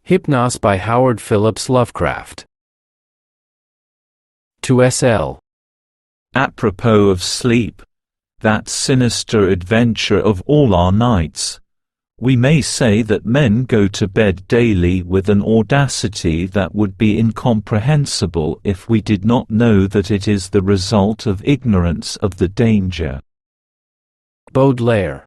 Hypnos by Howard Phillips Lovecraft. To SL. Apropos of sleep, that sinister adventure of all our nights, we may say that men go to bed daily with an audacity that would be incomprehensible if we did not know that it is the result of ignorance of the danger. Baudelaire.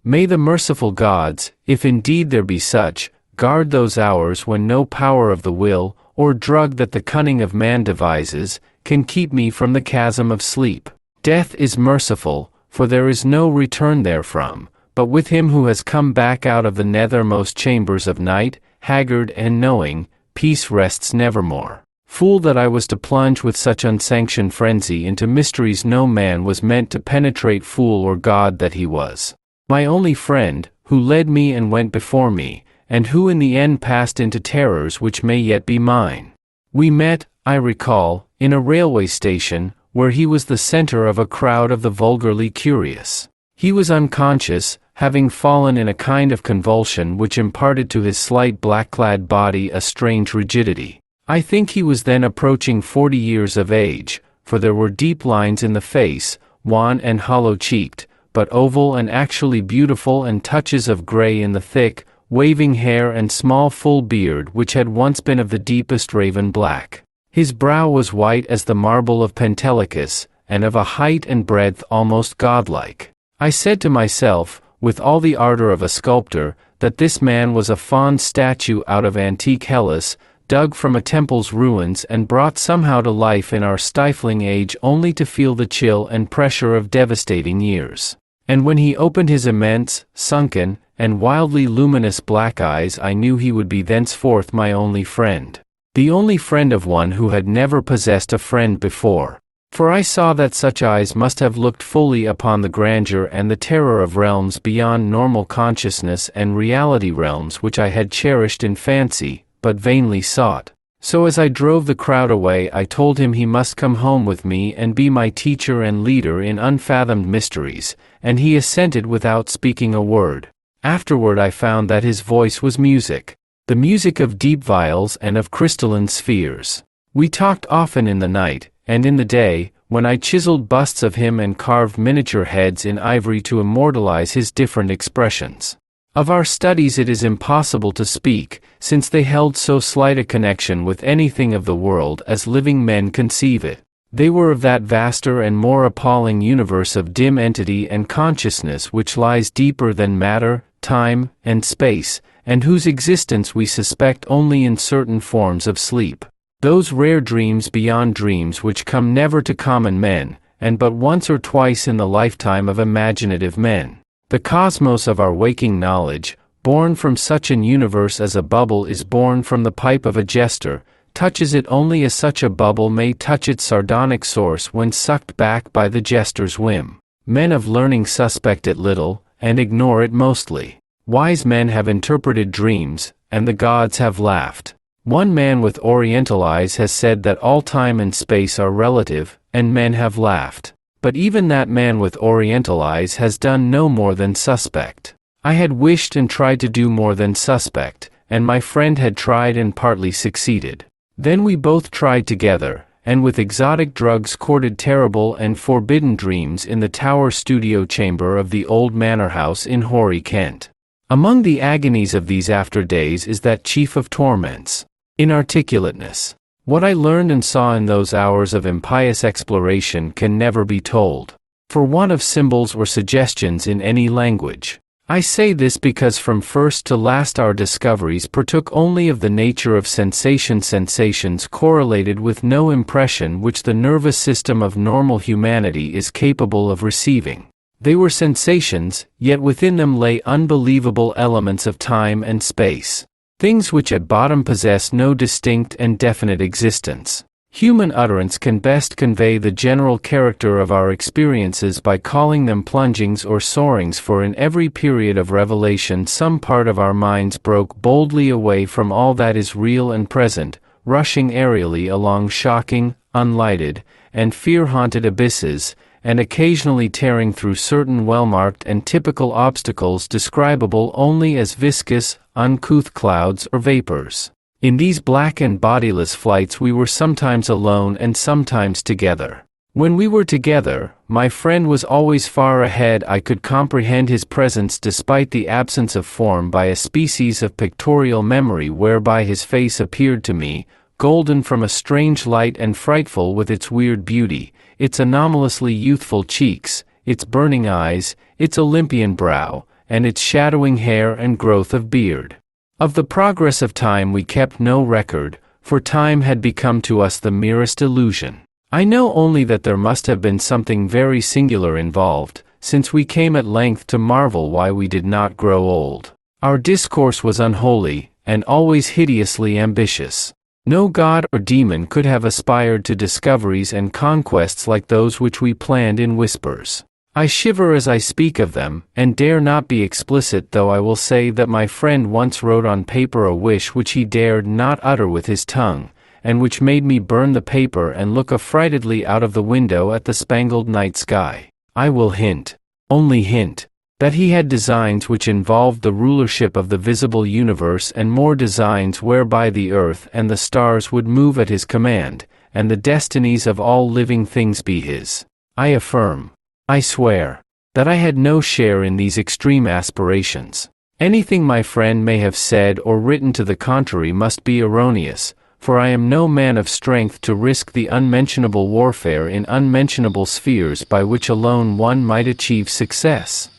May the merciful gods, if indeed there be such, guard those hours when no power of the will, or drug that the cunning of man devises, can keep me from the chasm of sleep. Death is merciful, for there is no return therefrom, but with him who has come back out of the nethermost chambers of night, haggard and knowing, peace rests nevermore. Fool that I was to plunge with such unsanctioned frenzy into mysteries no man was meant to penetrate, fool or god that he was. My only friend, who led me and went before me, and who in the end passed into terrors which may yet be mine. We met, I recall, in a railway station, where he was the center of a crowd of the vulgarly curious. He was unconscious, having fallen in a kind of convulsion which imparted to his slight black-clad body a strange rigidity. I think he was then approaching 40 years of age, for there were deep lines in the face, wan and hollow-cheeked, but oval and actually beautiful, and touches of gray in the thick, waving hair and small full beard which had once been of the deepest raven black. His brow was white as the marble of Pentelicus, and of a height and breadth almost godlike. I said to myself, with all the ardor of a sculptor, that this man was a faun statue out of antique Hellas, dug from a temple's ruins and brought somehow to life in our stifling age only to feel the chill and pressure of devastating years. And when he opened his immense, sunken, and wildly luminous black eyes, I knew he would be thenceforth my only friend. The only friend of one who had never possessed a friend before. For I saw that such eyes must have looked fully upon the grandeur and the terror of realms beyond normal consciousness and reality, realms which I had cherished in fancy, but vainly sought. So as I drove the crowd away, I told him he must come home with me and be my teacher and leader in unfathomed mysteries, and he assented without speaking a word. Afterward I found that his voice was music, the music of deep viols and of crystalline spheres. We talked often in the night, and in the day, when I chiseled busts of him and carved miniature heads in ivory to immortalize his different expressions. Of our studies it is impossible to speak, since they held so slight a connection with anything of the world as living men conceive it. They were of that vaster and more appalling universe of dim entity and consciousness which lies deeper than matter, time, and space, and whose existence we suspect only in certain forms of sleep. Those rare dreams beyond dreams which come never to common men, and but once or twice in the lifetime of imaginative men. The cosmos of our waking knowledge, born from such an universe as a bubble is born from the pipe of a jester, touches it only as such a bubble may touch its sardonic source when sucked back by the jester's whim. Men of learning suspect it little, and ignore it mostly. Wise men have interpreted dreams, and the gods have laughed. One man with oriental eyes has said that all time and space are relative, and men have laughed. But even that man with oriental eyes has done no more than suspect. I had wished and tried to do more than suspect, and my friend had tried and partly succeeded. Then we both tried together, and with exotic drugs courted terrible and forbidden dreams in the tower studio chamber of the old manor house in hoary Kent. Among the agonies of these after days is that chief of torments, inarticulateness. What I learned and saw in those hours of impious exploration can never be told, for want of symbols or suggestions in any language. I say this because from first to last our discoveries partook only of the nature of sensations correlated with no impression which the nervous system of normal humanity is capable of receiving. They were sensations, yet within them lay unbelievable elements of time and space. Things which at bottom possess no distinct and definite existence. Human utterance can best convey the general character of our experiences by calling them plungings or soarings, for in every period of revelation some part of our minds broke boldly away from all that is real and present, rushing aerially along shocking, unlighted, and fear-haunted abysses, and occasionally tearing through certain well-marked and typical obstacles describable only as viscous, uncouth clouds or vapors. In these black and bodiless flights we were sometimes alone and sometimes together. When we were together, my friend was always far ahead. I could comprehend his presence despite the absence of form by a species of pictorial memory whereby his face appeared to me, golden from a strange light and frightful with its weird beauty, its anomalously youthful cheeks, its burning eyes, its Olympian brow, and its shadowing hair and growth of beard. Of the progress of time we kept no record, for time had become to us the merest illusion. I know only that there must have been something very singular involved, since we came at length to marvel why we did not grow old. Our discourse was unholy, and always hideously ambitious. No god or demon could have aspired to discoveries and conquests like those which we planned in whispers. I shiver as I speak of them, and dare not be explicit, though I will say that my friend once wrote on paper a wish which he dared not utter with his tongue, and which made me burn the paper and look affrightedly out of the window at the spangled night sky. I will hint, only hint, that he had designs which involved the rulership of the visible universe, and more designs whereby the earth and the stars would move at his command, and the destinies of all living things be his. I affirm, I swear, that I had no share in these extreme aspirations. Anything my friend may have said or written to the contrary must be erroneous, for I am no man of strength to risk the unmentionable warfare in unmentionable spheres by which alone one might achieve success.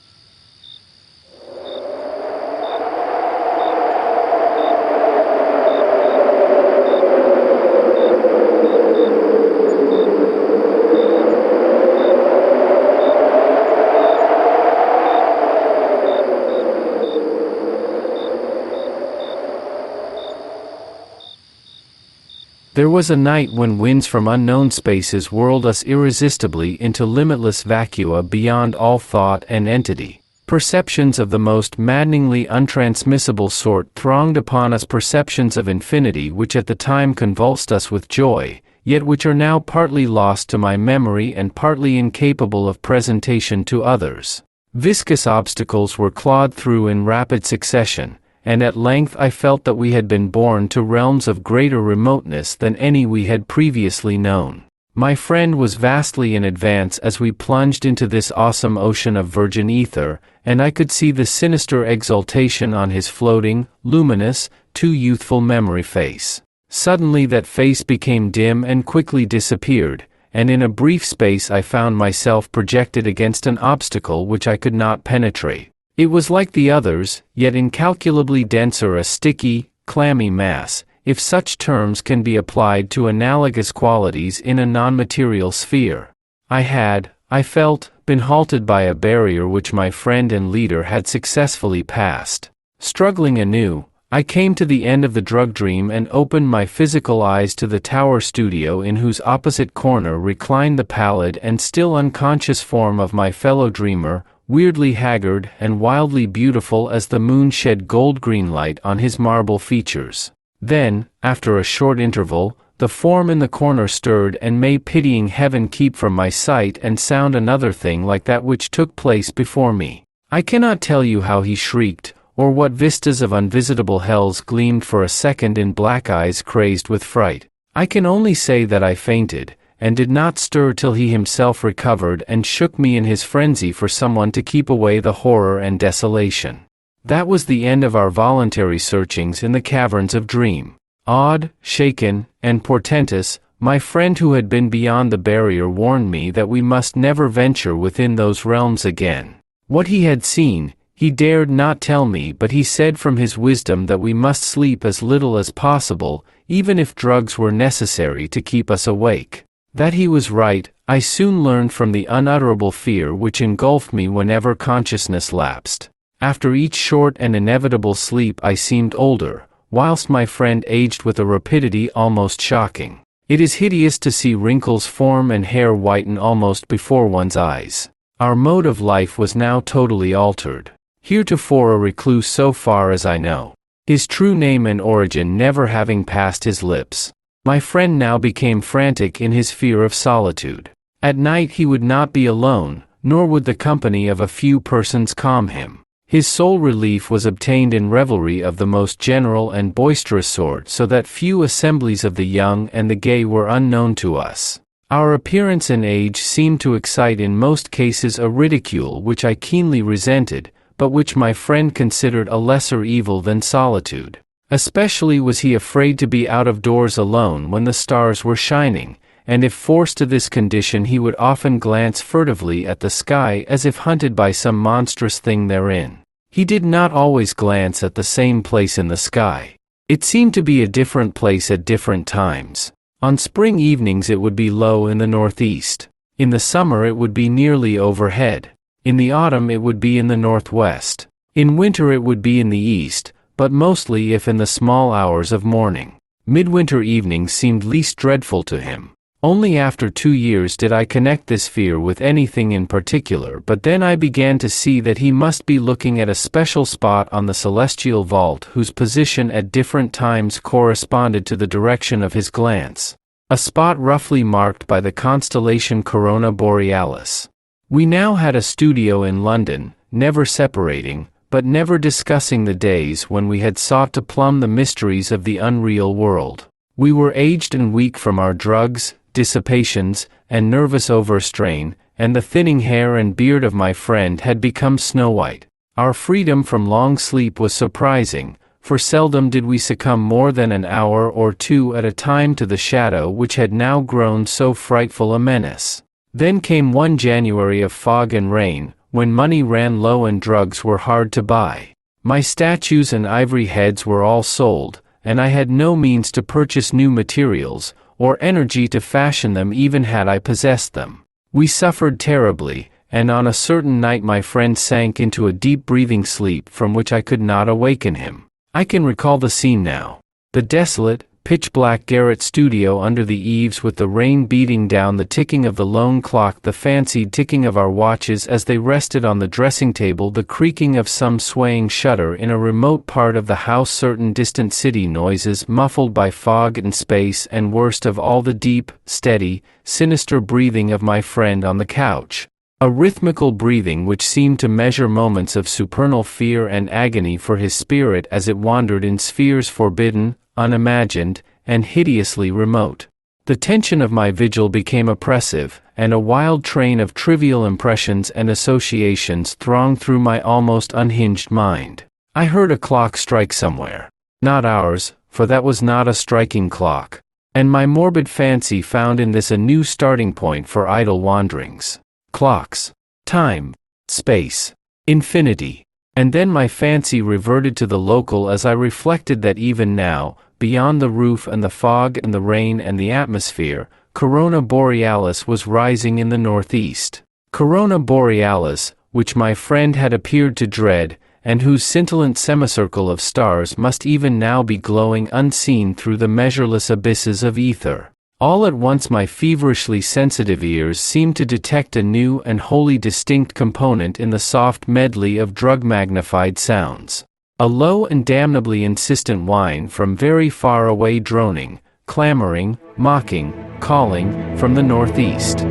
There was a night when winds from unknown spaces whirled us irresistibly into limitless vacua beyond all thought and entity. Perceptions of the most maddeningly untransmissible sort thronged upon us, perceptions of infinity which at the time convulsed us with joy, yet which are now partly lost to my memory and partly incapable of presentation to others. Viscous obstacles were clawed through in rapid succession, and at length I felt that we had been borne to realms of greater remoteness than any we had previously known. My friend was vastly in advance as we plunged into this awesome ocean of virgin ether, and I could see the sinister exultation on his floating, luminous, too youthful memory face. Suddenly that face became dim and quickly disappeared, and in a brief space I found myself projected against an obstacle which I could not penetrate. It was like the others, yet incalculably denser, a sticky, clammy mass, if such terms can be applied to analogous qualities in a non-material sphere. I felt, been halted by a barrier which my friend and leader had successfully passed. Struggling anew, I came to the end of the drug dream and opened my physical eyes to the tower studio, in whose opposite corner reclined the pallid and still unconscious form of my fellow dreamer, weirdly haggard and wildly beautiful as the moon shed gold-green light on his marble features. Then, after a short interval, the form in the corner stirred, and may pitying heaven keep from my sight and sound another thing like that which took place before me. I cannot tell you how he shrieked, or what vistas of unvisitable hells gleamed for a second in black eyes crazed with fright. I can only say that I fainted, and did not stir till he himself recovered and shook me in his frenzy for someone to keep away the horror and desolation. That was the end of our voluntary searchings in the caverns of dream. Awed, shaken, and portentous, my friend who had been beyond the barrier warned me that we must never venture within those realms again. What he had seen, he dared not tell me, but he said from his wisdom that we must sleep as little as possible, even if drugs were necessary to keep us awake. That he was right, I soon learned from the unutterable fear which engulfed me whenever consciousness lapsed. After each short and inevitable sleep I seemed older, whilst my friend aged with a rapidity almost shocking. It is hideous to see wrinkles form and hair whiten almost before one's eyes. Our mode of life was now totally altered. Heretofore a recluse so far as I know, his true name and origin never having passed his lips, my friend now became frantic in his fear of solitude. At night he would not be alone, nor would the company of a few persons calm him. His sole relief was obtained in revelry of the most general and boisterous sort, so that few assemblies of the young and the gay were unknown to us. Our appearance and age seemed to excite in most cases a ridicule which I keenly resented, but which my friend considered a lesser evil than solitude. Especially was he afraid to be out of doors alone when the stars were shining, and if forced to this condition he would often glance furtively at the sky as if hunted by some monstrous thing therein. He did not always glance at the same place in the sky. It seemed to be a different place at different times. On spring evenings it would be low in the northeast. In the summer it would be nearly overhead. In the autumn it would be in the northwest. In winter it would be in the east, but mostly if in the small hours of morning. Midwinter evenings seemed least dreadful to him. Only after 2 years did I connect this fear with anything in particular, but then I began to see that he must be looking at a special spot on the celestial vault whose position at different times corresponded to the direction of his glance, a spot roughly marked by the constellation Corona Borealis. We now had a studio in London, never separating, but never discussing the days when we had sought to plumb the mysteries of the unreal world. We were aged and weak from our drugs, dissipations, and nervous overstrain, and the thinning hair and beard of my friend had become snow-white. Our freedom from long sleep was surprising, for seldom did we succumb more than an hour or two at a time to the shadow which had now grown so frightful a menace. Then came one January of fog and rain, when money ran low and drugs were hard to buy. My statues and ivory heads were all sold, and I had no means to purchase new materials, or energy to fashion them even had I possessed them. We suffered terribly, and on a certain night my friend sank into a deep breathing sleep from which I could not awaken him. I can recall the scene now. The desolate, pitch-black garret studio under the eaves with the rain beating down, the ticking of the lone clock, the fancied ticking of our watches as they rested on the dressing table, the creaking of some swaying shutter in a remote part of the house, certain distant city noises muffled by fog and space, and worst of all the deep, steady, sinister breathing of my friend on the couch. A rhythmical breathing which seemed to measure moments of supernal fear and agony for his spirit as it wandered in spheres forbidden, unimagined, and hideously remote. The tension of my vigil became oppressive, and a wild train of trivial impressions and associations thronged through my almost unhinged mind. I heard a clock strike somewhere. Not ours, for that was not a striking clock. And my morbid fancy found in this a new starting point for idle wanderings. Clocks. Time. Space. Infinity. And then my fancy reverted to the local as I reflected that even now, beyond the roof and the fog and the rain and the atmosphere, Corona Borealis was rising in the northeast. Corona Borealis, which my friend had appeared to dread, and whose scintillant semicircle of stars must even now be glowing unseen through the measureless abysses of ether. All at once my feverishly sensitive ears seemed to detect a new and wholly distinct component in the soft medley of drug-magnified sounds. A low and damnably insistent whine from very far away, droning, clamoring, mocking, calling, from the northeast.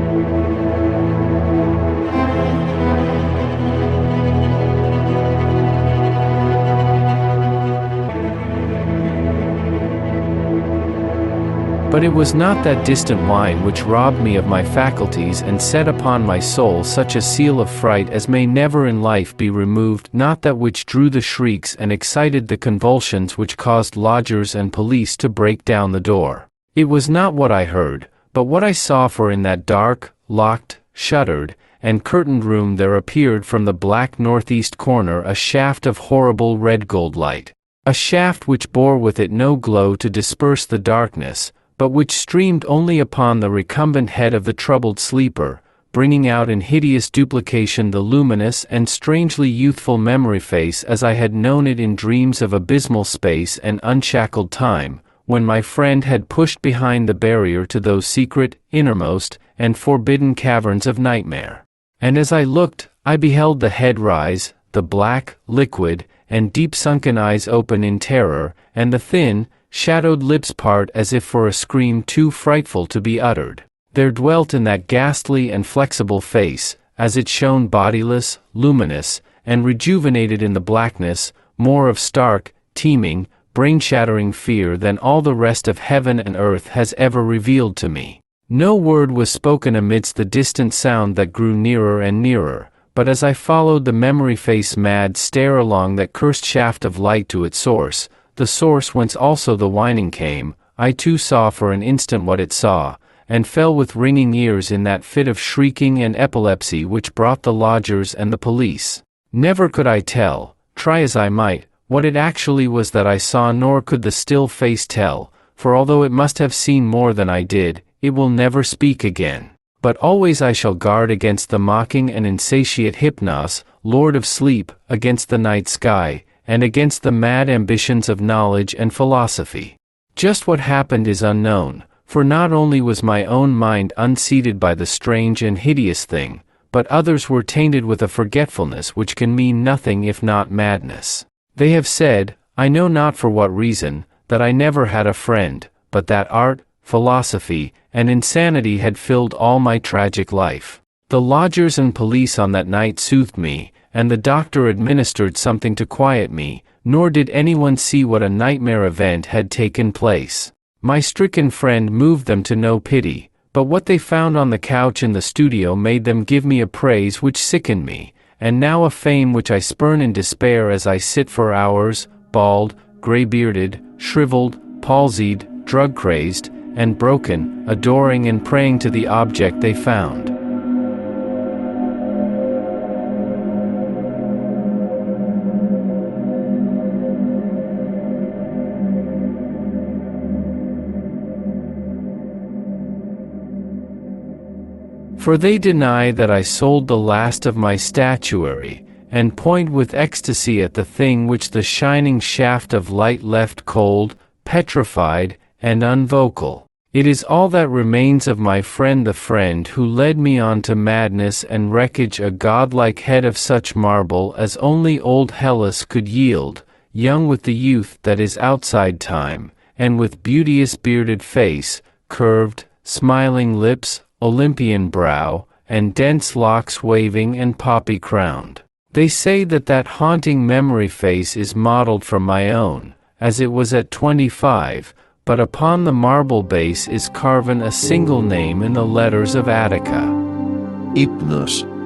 But it was not that distant whine which robbed me of my faculties and set upon my soul such a seal of fright as may never in life be removed, not that which drew the shrieks and excited the convulsions which caused lodgers and police to break down the door. It was not what I heard, but what I saw, for in that dark, locked, shuttered, and curtained room there appeared from the black northeast corner a shaft of horrible red-gold light. A shaft which bore with it no glow to disperse the darkness, but which streamed only upon the recumbent head of the troubled sleeper, bringing out in hideous duplication the luminous and strangely youthful memory face as I had known it in dreams of abysmal space and unshackled time, when my friend had pushed behind the barrier to those secret, innermost, and forbidden caverns of nightmare. And as I looked, I beheld the head rise, the black, liquid, and deep-sunken eyes open in terror, and the thin, shadowed lips part as if for a scream too frightful to be uttered. There dwelt in that ghastly and flexible face, as it shone bodiless, luminous, and rejuvenated in the blackness, more of stark, teeming, brain-shattering fear than all the rest of heaven and earth has ever revealed to me. No word was spoken amidst the distant sound that grew nearer and nearer, but as I followed the memory face mad stare along that cursed shaft of light to its source, the source whence also the whining came, I too saw for an instant what it saw, and fell with ringing ears in that fit of shrieking and epilepsy which brought the lodgers and the police. Never could I tell, try as I might, what it actually was that I saw, nor could the still face tell, for although it must have seen more than I did, it will never speak again. But always I shall guard against the mocking and insatiate Hypnos, lord of sleep, against the night sky, and against the mad ambitions of knowledge and philosophy. Just what happened is unknown, for not only was my own mind unseated by the strange and hideous thing, but others were tainted with a forgetfulness which can mean nothing if not madness. They have said, I know not for what reason, that I never had a friend, but that art, philosophy, and insanity had filled all my tragic life. The lodgers and police on that night soothed me, and the doctor administered something to quiet me, nor did anyone see what a nightmare event had taken place. My stricken friend moved them to no pity, but what they found on the couch in the studio made them give me a praise which sickened me, and now a fame which I spurn in despair as I sit for hours, bald, gray-bearded, shriveled, palsied, drug-crazed, and broken, adoring and praying to the object they found. For they deny that I sold the last of my statuary, and point with ecstasy at the thing which the shining shaft of light left cold, petrified, and unvocal. It is all that remains of my friend, the friend who led me on to madness and wreckage, a godlike head of such marble as only old Hellas could yield, young with the youth that is outside time, and with beauteous bearded face, curved, smiling lips, Olympian brow, and dense locks waving and poppy-crowned. They say that that haunting memory face is modeled from my own, as it was at 25, but upon the marble base is carven a single name in the letters of Attica. Hypnos.